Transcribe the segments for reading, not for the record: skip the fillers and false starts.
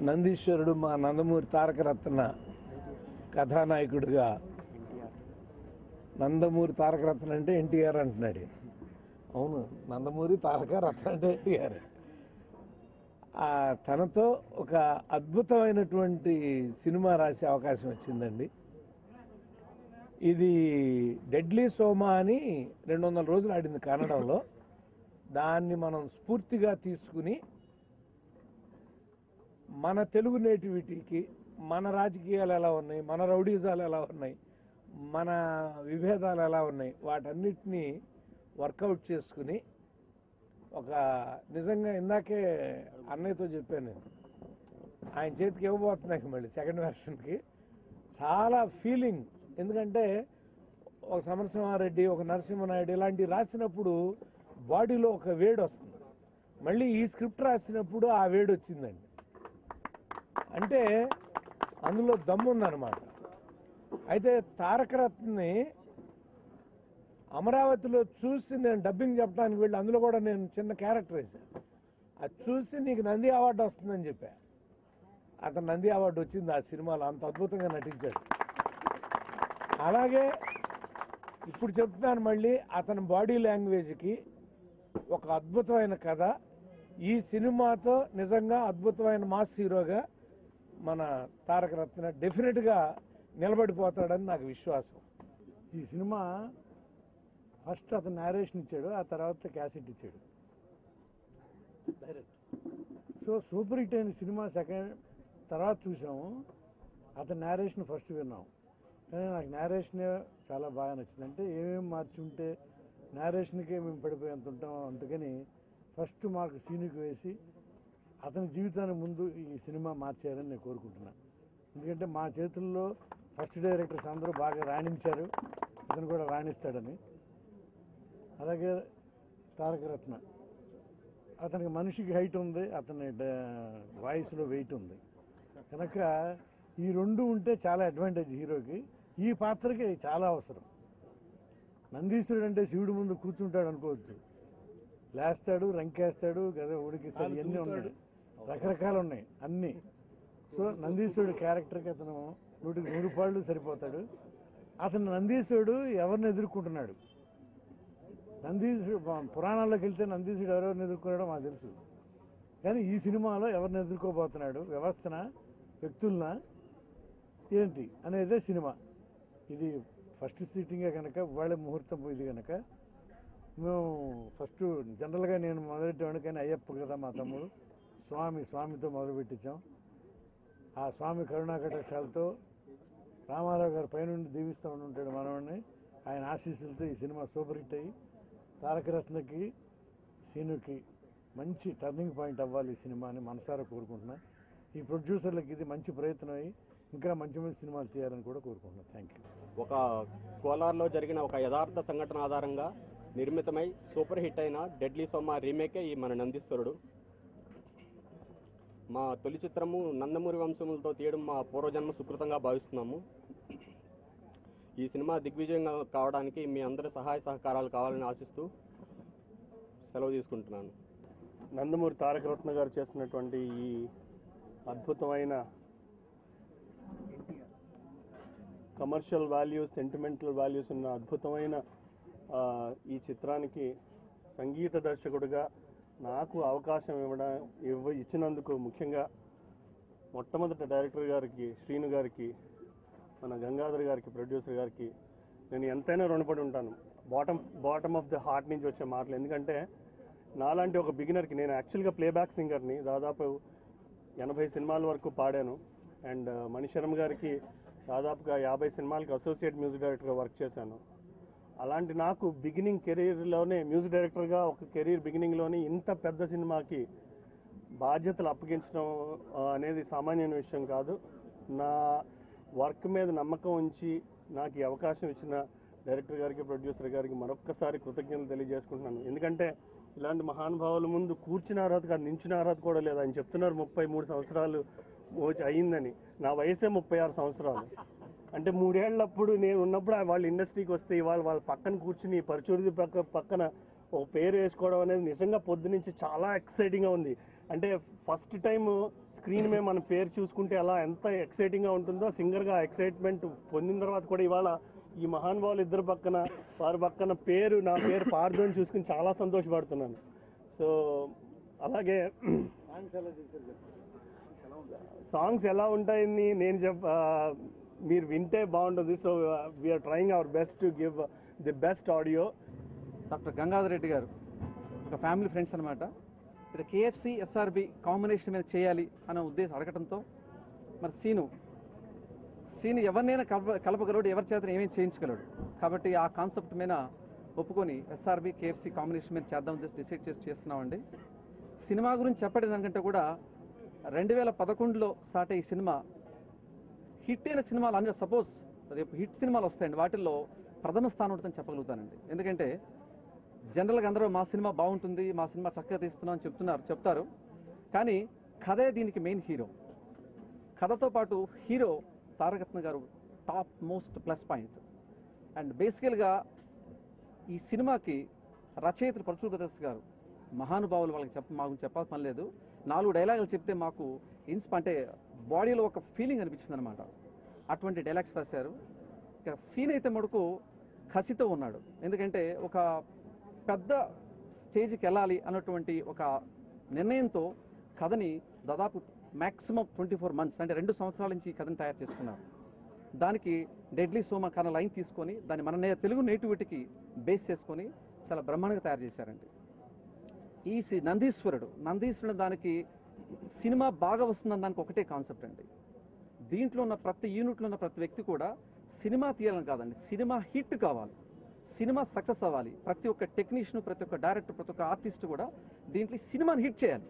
నందీశ్వరుడు మా నందమూరి తారకరత్న కథానాయకుడిగా, నందమూరి తారకరత్న అంటే ఎన్టీఆర్ అంటున్నాడు. అవును, నందమూరి తారకరత్న అంటే ఎన్టీఆర్. తనతో ఒక అద్భుతమైనటువంటి సినిమా రాసే అవకాశం వచ్చిందండి. ఇది డెడ్లీ సోమా అని 200 రోజులు ఆడింది కన్నడంలో. దాన్ని మనం స్ఫూర్తిగా తీసుకుని మన తెలుగు నేటివిటీకి, మన రాజకీయాలు ఎలా ఉన్నాయి, మన రౌడీజాలు ఎలా ఉన్నాయి, మన విభేదాలు ఎలా ఉన్నాయి, వాటన్నిటినీ వర్కౌట్ చేసుకుని ఒక నిజంగా ఇందాకే అన్నయ్యతో చెప్పాను నేను, ఆయన చేతికి ఇవ్వబోతున్నాయి మళ్ళీ సెకండ్ వెర్షన్కి. చాలా ఫీలింగ్, ఎందుకంటే ఒక సమరసింహారెడ్డి, ఒక నరసింహనాయుడు ఇలాంటివి రాసినప్పుడు బాడీలో ఒక వేడి వస్తుంది. మళ్ళీ ఈ స్క్రిప్ట్ రాసినప్పుడు ఆ వేడి వచ్చిందండి. అంటే అందులో దమ్ముందనమాట. అయితే తారకరత్ని అమరావతిలో చూసి నేను డబ్బింగ్ చెప్పడానికి వెళ్ళి అందులో కూడా నేను చిన్న క్యారెక్టర్ వేశాను. అది చూసి నీకు నంది అవార్డు వస్తుందని చెప్పా. అతను నంది అవార్డు వచ్చింది ఆ సినిమాలో, అంత అద్భుతంగా నటించాడు. అలాగే ఇప్పుడు చెప్తున్నాను మళ్ళీ, అతని బాడీ లాంగ్వేజ్కి ఒక అద్భుతమైన కథ. ఈ సినిమాతో నిజంగా అద్భుతమైన మాస్ హీరోగా మన తారకరత్న డెఫినెట్గా నిలబడిపోతాడని నాకు విశ్వాసం. ఈ సినిమా ఫస్ట్ అతను నేరేషన్ ఇచ్చాడు, ఆ తర్వాత క్యాసెట్ ఇచ్చాడు డైరెక్ట్. సో సూపర్ హిట్ అయిన సినిమా సెకండ్ తర్వాత చూసాము, అతను నేరేషన్ ఫస్ట్ విన్నాం. కానీ నాకు నేరేషనే చాలా బాగా నచ్చింది. అంటే ఏమేమి మార్చి ఉంటే నేరేషన్కే మేము పడిపోయేంత ఉంటాం, అందుకని ఫస్ట్ మాకు సీనుకి వేసి అతని జీవితాన్ని ముందు ఈ సినిమా మార్చేయాలని నేను కోరుకుంటున్నాను. ఎందుకంటే మా చేతుల్లో ఫస్ట్ డైరెక్టర్స్ అందరూ బాగా రాణించారు, అతను కూడా రాణిస్తాడని. అలాగే తారకరత్న, అతనికి మనిషికి హైట్ ఉంది, అతని వాయిస్లో వెయిట్ ఉంది కనుక ఈ రెండు ఉంటే చాలా అడ్వాంటేజ్ హీరోకి. ఈ పాత్రకి చాలా అవసరం. నందీశ్వరుడు అంటే శివుడు ముందు కూర్చుంటాడు అనుకోవచ్చు, లేస్తాడు, రంకేస్తాడు, గద ఉడికిస్తాడు, ఇవన్నీ ఉన్నాయి, రకరకాలు ఉన్నాయి అన్నీ. సో నందీశ్వరుడు క్యారెక్టర్కి అతను 100 పాళ్ళు సరిపోతాడు. అతను నందీశ్వరుడు ఎవరిని ఎదుర్కొంటున్నాడు, నందీశ్వరుడు పురాణాల్లోకి వెళ్తే నందీశ్వరుడు ఎవరెవరిని ఎదుర్కొన్నాడో మాకు తెలుసు, కానీ ఈ సినిమాలో ఎవరిని ఎదుర్కోబోతున్నాడు, వ్యవస్థన, వ్యక్తులన, ఏంటి అనేదే సినిమా. ఇది ఫస్ట్ సీటింగే కనుక, వాళ్ళ ముహూర్తం ఇది కనుక మేము ఫస్ట్ జనరల్గా నేను మొదలెట్టాను, కానీ అయ్యప్ప కదా మా తమ్ముడు, స్వామితో మొదలుపెట్టించాం. ఆ స్వామి కరుణాకటాక్షాలతో రామారావు గారు పైనుండి దీవిస్తూ ఉంటాడు మనవాడిని. ఆయన ఆశీస్సులతో ఈ సినిమా సూపర్ హిట్ అయ్యి తారకరత్నకి సీనుకి మంచి టర్నింగ్ పాయింట్ అవ్వాలి ఈ సినిమా అని మనసారా కోరుకుంటున్నా. ఈ ప్రొడ్యూసర్లకు ఇది మంచి ప్రయత్నం అయ్యి ఇంకా మంచి మంచి సినిమాలు తీయాలని కూడా కోరుకుంటున్నాను. Thank you. ఒక కోలార్లో జరిగిన ఒక యథార్థ సంఘటన ఆధారంగా నిర్మితమై సూపర్ హిట్ అయిన డెడ్లీ సోమ రీమేకే ఈ మన నందీశ్వరుడు. మా తొలి చిత్రము నందమూరి వంశములతో తీయడం మా పూర్వజన్మ సుకృతంగా భావిస్తున్నాము. ఈ సినిమా దిగ్విజయం కావడానికి మీ అందరి సహాయ సహకారాలు కావాలని ఆశిస్తూ సెలవు తీసుకుంటున్నాను. నందమూరి తారకరత్న గారు చేస్తున్నటువంటి ఈ అద్భుతమైన కమర్షియల్ వాల్యూస్, సెంటిమెంటల్ వాల్యూస్ ఉన్న అద్భుతమైన ఈ చిత్రానికి సంగీత దర్శకుడిగా నాకు అవకాశం ఇచ్చినందుకు ముఖ్యంగా మొట్టమొదటి డైరెక్టర్ గారికి, శ్రీను గారికి, మన గంగాధర్ గారికి, ప్రొడ్యూసర్ గారికి నేను ఎంతైనా రుణపడి ఉంటాను. బాటమ్ ఆఫ్ ద హార్ట్ నుంచి వచ్చే మాటలు. ఎందుకంటే నాలాంటి ఒక బిగినర్కి, నేను యాక్చువల్గా ప్లేబ్యాక్ సింగర్ని, దాదాపు 80 సినిమాల వరకు పాడాను. అండ్ మణిశర్మ గారికి దాదాపుగా 50 సినిమాలకు అసోసియేట్ మ్యూజిక్ డైరెక్టర్గా వర్క్ చేశాను. అలాంటి నాకు బిగినింగ్ కెరీర్లోనే, మ్యూజిక్ డైరెక్టర్గా ఒక కెరీర్ బిగినింగ్లోనే ఇంత పెద్ద సినిమాకి బాధ్యతలు అప్పగించడం అనేది సామాన్యమైన విషయం కాదు. నా వర్క్ మీద నమ్మకం ఉంచి నాకు ఈ అవకాశం ఇచ్చిన డైరెక్టర్ గారికి, ప్రొడ్యూసర్ గారికి మరొక్కసారి కృతజ్ఞతలు తెలియజేసుకుంటున్నాను. ఎందుకంటే ఇలాంటి మహానుభావుల ముందు కూర్చున్న అర్హత కాదు, నించున్న అర్హత కూడా లేదు. ఆయన చెప్తున్నారు 33 సంవత్సరాలు అయిందని. నా వయసే 36 సంవత్సరాలు. అంటే 3 ఏళ్ళప్పుడు నేను ఉన్నప్పుడు వాళ్ళు ఇండస్ట్రీకి వస్తే ఇవాళ వాళ్ళ పక్కన కూర్చుని పరుచూరి పక్కన ఒక పేరు వేసుకోవడం అనేది నిజంగా పొద్దు నుంచి చాలా ఎక్సైటింగ్గా ఉంది. అంటే ఫస్ట్ టైం స్క్రీన్ మీద మన పేరు చూసుకుంటే అలా ఎంత ఎక్సైటింగ్గా ఉంటుందో, సింగర్గా ఎక్సైట్మెంట్ పొందిన తర్వాత కూడా ఇవాళ ఈ మహానుభావులు ఇద్దరు పక్కన, వారి పక్కన నా పేరు పార్దు అని చూసుకుని చాలా సంతోషపడుతున్నాను. సో అలాగే సాంగ్స్ ఎలా ఉంటాయని నేను మీరు వింటే బాగుంటుంది. So we are trying our best to give the best audio. Doctor Gangadhar Reddy garu ఒక ఫ్యామిలీ ఫ్రెండ్స్ అనమాట. ఇది KFC SRB కాంబినేషన్ మీద చేయాలి అనే ఉద్దేశం అడగటంతో మరి సీను ఎవరినైనా కలపగలడు, ఎవరి చేత ఏమేమి చేయించగలడు. కాబట్టి ఆ కాన్సెప్ట్ మీద ఒప్పుకొని SRB KFC కాంబినేషన్ మీద చేద్దాం డిసైడ్ చేస్తున్నామండి. సినిమా గురించి చెప్పడం దానికంటే కూడా 2011లో స్టార్ట్ అయ్యే సినిమా హిట్ అయిన సినిమాలు అన్ని, సపోజ్ రేపు హిట్ సినిమాలు వస్తాయండి, వాటిల్లో ప్రథమ స్థానం ఉంటుందని చెప్పగలుగుతానండి. ఎందుకంటే జనరల్గా అందరూ మా సినిమా బాగుంటుంది, మా సినిమా చక్కగా తీస్తున్నాం అని చెప్తారు. కానీ కథే దీనికి మెయిన్ హీరో. కథతో పాటు హీరో తారకరత్న గారు top most plus point. And బేసికల్గా ఈ సినిమాకి రచయితలు పరచూరు బ్రదర్స్ గారు మహానుభావులు, వాళ్ళకి మాకు చెప్పాల్సిన పని లేదు. 4 డైలాగులు చెప్తే మాకు అంటే బాడీలో ఒక ఫీలింగ్ అనిపించింది అనమాట. అటువంటి డైలాగ్స్ రాశారు. ఇక సీన్ అయితే మటుకు కసితో ఉన్నాడు. ఎందుకంటే ఒక పెద్ద స్టేజ్కి వెళ్ళాలి అన్నటువంటి ఒక నిర్ణయంతో కథని దాదాపు మ్యాక్సిమం 24 months అంటే 2 సంవత్సరాల నుంచి కథని తయారు చేసుకున్నారు. దానికి డెడ్లీ సోమ కన్న లైన్ తీసుకొని దాన్ని మన తెలుగు నేటివిటీకి బేస్ చేసుకొని చాలా బ్రహ్మాండంగా తయారు చేశారండి. ఈ నందీశ్వరుడు దానికి సినిమా బాగా వస్తుందని దానికి ఒకటే కాన్సెప్ట్ అండి. దీంట్లో ఉన్న ప్రతి యూనిట్లో ఉన్న ప్రతి వ్యక్తి కూడా సినిమా తీయాలని కాదండి, సినిమా హిట్ కావాలి, సినిమా సక్సెస్ అవ్వాలి. ప్రతి ఒక్క టెక్నీషియన్, ప్రతి ఒక్క డైరెక్టర్, ప్రతి ఒక్క ఆర్టిస్ట్ కూడా దీంట్లో సినిమాని హిట్ చేయాలి.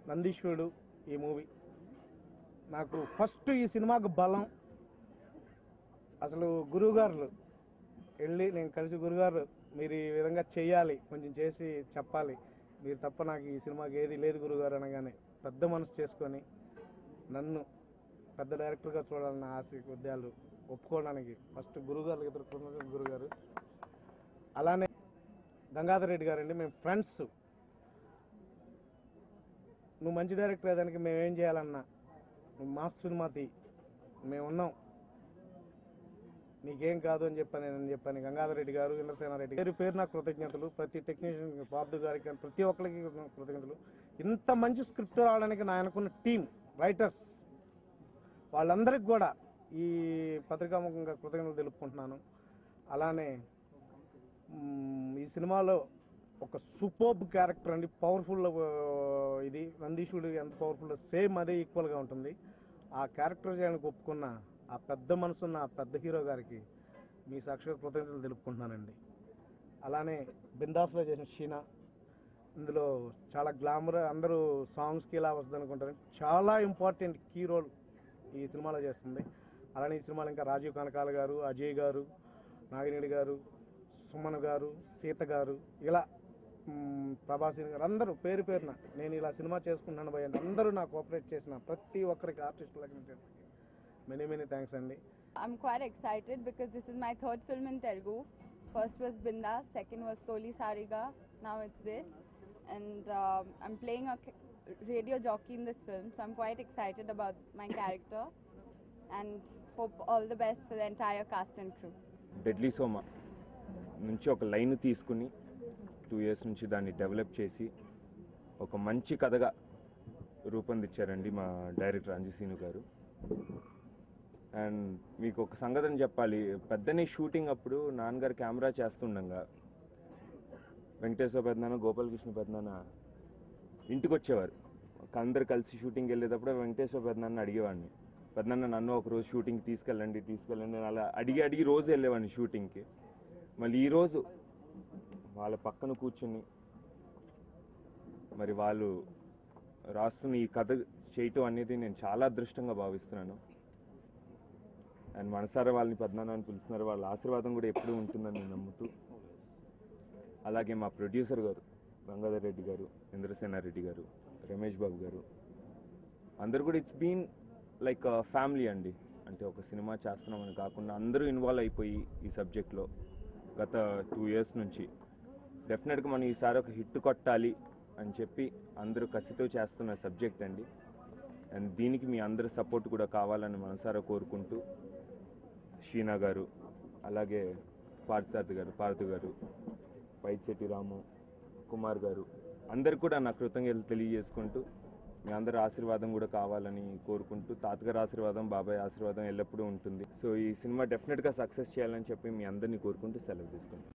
నందీశ్వరుడు ఈ మూవీ నాకు ఫస్ట్ ఈ సినిమాకు బలం. అసలు గురువుగారు వెళ్ళి నేను కలిసి, గురుగారు మీరు ఈ విధంగా చేయాలి, కొంచెం చేసి చెప్పాలి, మీరు తప్ప నాకు ఈ సినిమాకి ఏది లేదు గురుగారు అనగానే పెద్ద మనసు చేసుకొని నన్ను పెద్ద డైరెక్టర్గా చూడాలన్న ఆశ ఉద్యాలు ఒప్పుకోవడానికి ఫస్ట్ గురుగారు ఎదుర్కొన్న గురుగారు. అలానే గంగాధర్ రెడ్డి గారండి, మేము ఫ్రెండ్స్. నువ్వు మంచి డైరెక్టర్ అయ్యేదానికి మేము ఏం చేయాలన్నా, నువ్వు మాస్ సినిమా తీ, మేము ఉన్నాం, నీకేం కాదు అని చెప్పాను. గంగాధర్ రెడ్డి గారు, ఇంద్రసేనారెడ్డి గారు పేరు నాకు కృతజ్ఞతలు. ప్రతి టెక్నీషియన్, బాబు గారికి, ప్రతి ఒక్కరికి కృతజ్ఞతలు. ఇంత మంచి స్క్రిప్ట్ రావడానికి నా అనుకున్న టీం రైటర్స్ వాళ్ళందరికీ కూడా ఈ పత్రికాముఖంగా కృతజ్ఞతలు తెలుపుకుంటున్నాను. అలానే ఈ సినిమాలో ఒక సూపర్బ్ క్యారెక్టర్ అండి, పవర్ఫుల్. ఇది నందీశుడు ఎంత పవర్ఫుల్, సేమ్ అదే ఈక్వల్గా ఉంటుంది. ఆ క్యారెక్టర్ చేయడానికి ఒప్పుకున్న ఆ పెద్ద మనసున్న ఆ పెద్ద హీరో గారికి మీ సాక్షిగా కృతజ్ఞతలు తెలుపుకుంటున్నానండి. అలానే బిందాస్లో చేసిన షీనా, ఇందులో చాలా గ్లామర్, అందరూ సాంగ్స్కి ఇలా వస్తుంది అనుకుంటారు, చాలా ఇంపార్టెంట్ కీ రోల్ ఈ సినిమాలో చేస్తుంది. అలానే ఈ సినిమాలో ఇంకా రాజీవ్ కనకాల గారు, అజయ్ గారు, నాగినేడి గారు, సుమన్ గారు, సీత గారు, ఇలా ప్రభాసిని గారు, అందరూ పేరు పేరున నేను ఇలా సినిమా చేసుకుంటున్నాను భయ అంటే అందరూ నాకు కోఆపరేట్ చేసిన ప్రతి ఒక్కరికి ఆర్టిస్టులకి మెనీ మెనీ థ్యాంక్స్ అండి. I'm quite excited because this is my third film in Telugu. First was Bindas, second was Toli Sariga, now it's this. And I'm playing a radio jockey in this film, so I'm quite excited about my character and hope all the best for the entire cast and crew. Deadly సోమా నుంచి ఒక line తీసుకుని 2 years నుంచి దాన్ని develop చేసి ఒక మంచి కథగా రూపొందించారండి మా డైరెక్టర్ అంజసీను గారు. అండ్ మీకు ఒక సంగతిని చెప్పాలి, పెద్దని షూటింగ్ అప్పుడు నాన్నగారు కెమెరా చేస్తుండగా వెంకటేశ్వర పెద్దనాన్న, గోపాలకృష్ణ పెద్దనాన్న ఇంటికి వచ్చేవారు. అందరు కలిసి షూటింగ్కి వెళ్ళేటప్పుడు వెంకటేశ్వర పెద్దనాన్న అడిగేవాడిని, పెద్దనాన్న నన్ను ఒకరోజు షూటింగ్కి తీసుకెళ్ళండి అలా అడిగి రోజు వెళ్ళేవాడిని షూటింగ్కి. మళ్ళీ ఈరోజు వాళ్ళ పక్కన కూర్చుని మరి వాళ్ళు రాస్తున్న ఈ కథ చేయటం అనేది నేను చాలా అదృష్టంగా భావిస్తున్నాను. అండ్ మనసారా వాళ్ళని పెద్దనాన్న అని పిలుస్తున్నారు, వాళ్ళ ఆశీర్వాదం కూడా ఎప్పుడూ ఉంటుందని నేను నమ్ముతూ, అలాగే మా ప్రొడ్యూసర్ గారు గంగాధర్ రెడ్డి గారు, ఇంద్రసేనారెడ్డి గారు, రమేష్ బాబు గారు, అందరు కూడా ఇట్స్ బీన్ లైక్ ఫ్యామిలీ అండి. అంటే ఒక సినిమా చేస్తున్నామని కాకుండా అందరూ ఇన్వాల్వ్ అయిపోయి ఈ సబ్జెక్ట్లో గత 2 years నుంచి డెఫినెట్గా మనం ఈసారి ఒక హిట్ కొట్టాలి అని చెప్పి అందరూ కసితో చేస్తున్న సబ్జెక్ట్ అండి. అండ్ దీనికి మీ అందరి సపోర్ట్ కూడా కావాలని మనసారా కోరుకుంటూ, షీనా గారు, అలాగే పార్థు గారు, వైద్యశెట్టి రాము, కుమార్ గారు, అందరికి కూడా నా కృతజ్ఞతలు తెలియజేసుకుంటూ, మీ అందరి ఆశీర్వాదం కూడా కావాలని కోరుకుంటూ, తాతగారి ఆశీర్వాదం, బాబాయ్ ఆశీర్వాదం ఎల్లప్పుడూ ఉంటుంది. సో ఈ సినిమా డెఫినెట్గా సక్సెస్ చేయాలని చెప్పి మీ అందరినీ కోరుకుంటూ సెలవు తీసుకుంటాను.